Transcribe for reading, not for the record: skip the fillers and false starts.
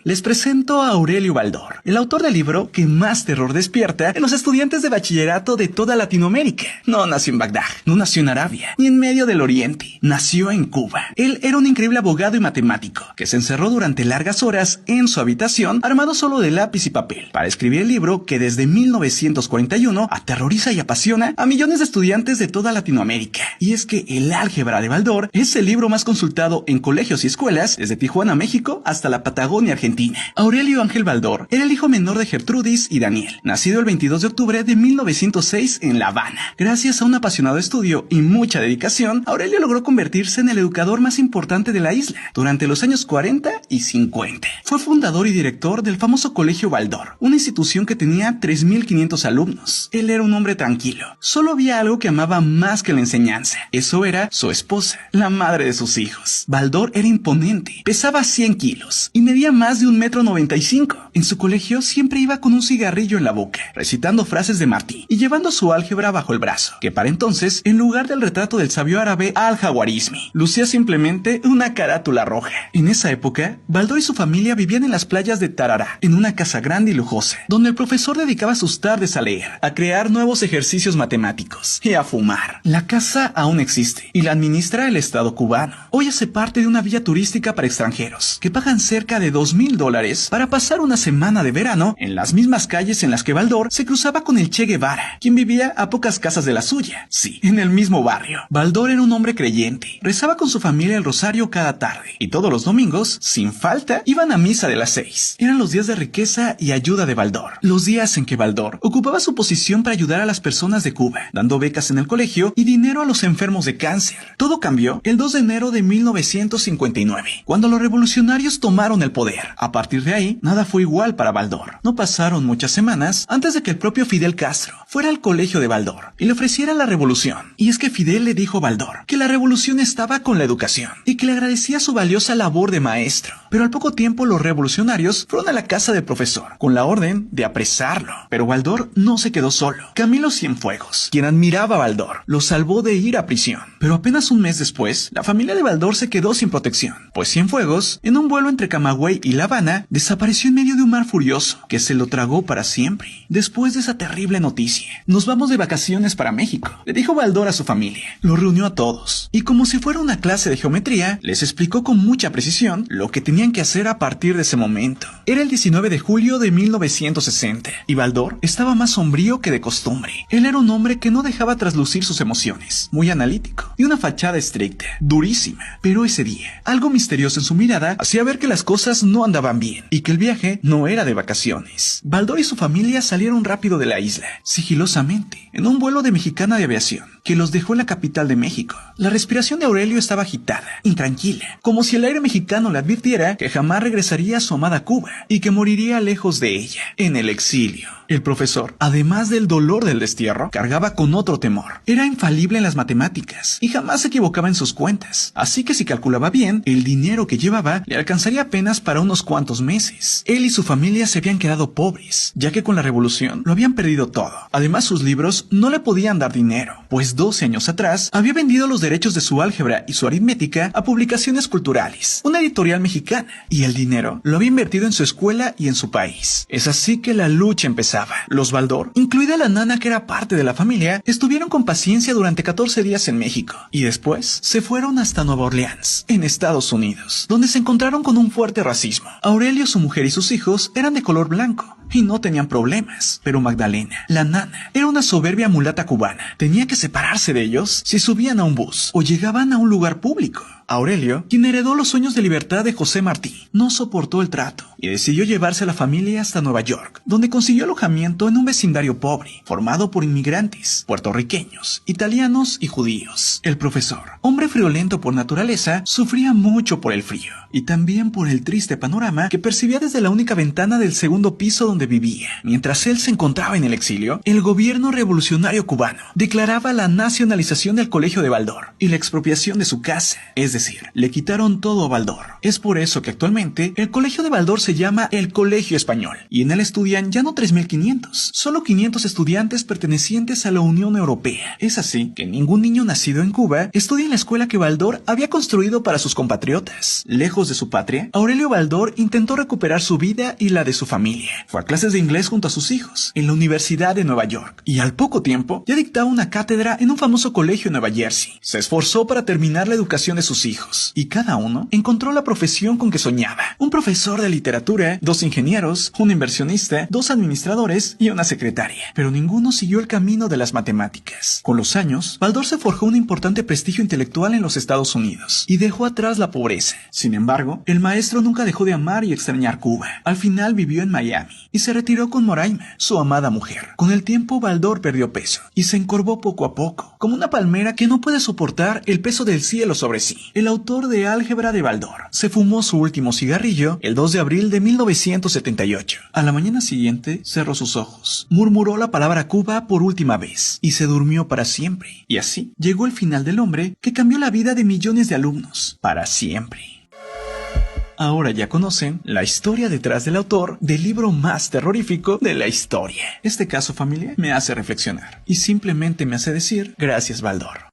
les presento a Aurelio Baldor, el autor del libro que más terror despierta en los estudiantes de bachillerato de toda Latinoamérica. No nació en Bagdad, no nació en Arabia, ni en medio del Oriente. Nació en Cuba. Él era un increíble abogado y matemático que se encerró durante largas horas en su habitación, armado solo de lápiz y papel, para escribir el libro que desde 1941 aterroriza y apasiona a millones de estudiantes de toda Latinoamérica. Y es que el álgebra de Baldor es el libro más consultado en colegios y escuelas, desde Tijuana, México, hasta la Patagonia, Argentina. Aurelio Ángel Baldor era el hijo menor de Gertrudis y Daniel, nacido el 22 de octubre de 1906 en La Habana. Gracias a un apasionado estudio y mucha dedicación, Aurelio logró convertirse en el educador más importante de la isla durante los años 40 y 50. Fue fundador y director del famoso Colegio Baldor, una institución que tenía 3.500 alumnos. Él era un hombre tranquilo. Solo había algo que amaba más que la enseñanza. Eso era su esposa, la madre de sus hijos. Baldor era imponente, pesaba 100 kilos y medía más de 1,95 m. En su colegio siempre iba con un cigarrillo en la boca, recitando frases de Martí y llevando su álgebra bajo el brazo, que para entonces, en lugar del retrato del sabio árabe Al-Jawarizmi, lucía simplemente una carátula roja. En esa época, Baldor y su familia vivían en las playas de Tarará, en una casa grande y lujosa, donde el profesor dedicaba sus tardes a leer, a crear nuevos ejercicios matemáticos y a fumar. La casa aún existe y la administra el Estado cubano. Hoy hace parte de una villa turística para extranjeros, que pagan cerca de $2,000 para pasar una semana de verano en las mismas calles en las que Baldor se cruzaba con el Che Guevara, quien vivía a pocas casas de la suya. Sí, en el mismo barrio. Baldor era un hombre creyente, rezaba con su familia el rosario cada tarde, y todos los domingos, sin falta, iban a misa de las 6. Eran los días de riqueza y ayuda de Baldor, los días en que Baldor ocupaba su posición para ayudar a las personas de Cuba, dando becas en el colegio y dinero a los enfermos de cáncer. Todo cambió el 2 de enero de 1959, cuando los revolucionarios tomaron el poder. A partir de ahí, nada fue igual para Baldor. No pasaron muchas semanas antes de que el propio Fidel Castro fuera al colegio de Baldor y le ofreciera la revolución. Y es que Fidel le dijo a Baldor que la revolución estaba con la educación y que le agradecía su valiosa labor de maestro. Pero al poco tiempo los revolucionarios fueron a la casa del profesor con la orden de apresarlo. Pero Baldor no se quedó solo. Camilo Cienfuegos, quien admiraba a Baldor, lo salvó de ir a prisión. Pero apenas un mes después, la familia de Baldor se quedó sin protección, pues Cienfuegos, en un vuelo entre Camagüey y La Habana, desapareció en medio de un mar furioso que se lo tragó para siempre. Después de esa terrible noticia, nos vamos de vacaciones para México, le dijo Baldor a su familia. Lo reunió a todos y, como si fuera una clase de geometría, les explicó con mucha precisión lo que tenían que hacer a partir de ese momento. Era el 19 de julio de 1960 y Baldor estaba más sombrío que de costumbre. Él era un hombre que no dejaba traslucir sus emociones, muy analítico y una fachada estricta, durísima. Pero ese día, algo misterioso en su mirada hacía ver que las cosas no andaban bien y que el viaje no era de vacaciones. Baldor y su familia salieron rápido de la isla, sigilosamente, en un vuelo de Mexicana de Aviación, que los dejó en la capital de México. La respiración de Aurelio estaba agitada, intranquila, como si el aire mexicano le advirtiera que jamás regresaría a su amada Cuba y que moriría lejos de ella, en el exilio. El profesor, además del dolor del destierro, cargaba con otro temor. Era infalible en las matemáticas y jamás se equivocaba en sus cuentas. Así que si calculaba bien, el dinero que llevaba le alcanzaría apenas para unos cuantos meses. Él y su familia se habían quedado pobres, ya que con la revolución lo habían perdido todo. Además, sus libros no le podían dar dinero, pues 12 años atrás había vendido los derechos de su álgebra y su aritmética a Publicaciones Culturales, una editorial mexicana, y el dinero lo había invertido en su escuela y en su país. Es así que la lucha empezaba. Los Baldor, incluida la nana que era parte de la familia, estuvieron con paciencia durante 14 días en México y después se fueron hasta Nueva Orleans, en Estados Unidos, donde se encontraron con un fuerte racismo. Aurelio, su mujer y sus hijos eran de color blanco y no tenían problemas, pero Magdalena, la nana, era una soberbia mulata cubana. Tenía que separarse de ellos si subían a un bus o llegaban a un lugar público. Aurelio, quien heredó los sueños de libertad de José Martí, no soportó el trato y decidió llevarse a la familia hasta Nueva York, donde consiguió alojamiento en un vecindario pobre, formado por inmigrantes, puertorriqueños, italianos y judíos. El profesor, hombre friolento por naturaleza, sufría mucho por el frío y también por el triste panorama que percibía desde la única ventana del segundo piso donde vivía. Mientras él se encontraba en el exilio, el gobierno revolucionario cubano declaraba la nacionalización del colegio de Baldor y la expropiación de su casa, es decir, le quitaron todo a Baldor. Es por eso que actualmente el colegio de Baldor se llama el Colegio Español, y en él estudian ya no 3.500, solo 500 estudiantes pertenecientes a la Unión Europea. Es así que ningún niño nacido en Cuba estudia en la escuela que Baldor había construido para sus compatriotas. Lejos de su patria, Aurelio Baldor intentó recuperar su vida y la de su familia. Fue a clases de inglés junto a sus hijos, en la Universidad de Nueva York, y al poco tiempo ya dictaba una cátedra en un famoso colegio en Nueva Jersey. Se esforzó para terminar la educación de sus hijos, y cada uno encontró la profesión con que soñaba. Un profesor de literatura, 2 ingenieros, un inversionista, 2 administradores y una secretaria. Pero ninguno siguió el camino de las matemáticas. Con los años, Baldor se forjó un importante prestigio intelectual en los Estados Unidos y dejó atrás la pobreza. Sin embargo, el maestro nunca dejó de amar y extrañar Cuba. Al final vivió en Miami y se retiró con Moraima, su amada mujer. Con el tiempo, Baldor perdió peso y se encorvó poco a poco, como una palmera que no puede soportar el peso del cielo sobre sí. El autor de Álgebra de Baldor se fumó su último cigarrillo el 2 de abril de 1978. A la mañana siguiente cerró sus ojos, murmuró la palabra Cuba por última vez y se durmió para siempre. Y así llegó el final del hombre que cambió la vida de millones de alumnos para siempre. Ahora ya conocen la historia detrás del autor del libro más terrorífico de la historia. Este caso, familia, me hace reflexionar y simplemente me hace decir gracias, Baldor.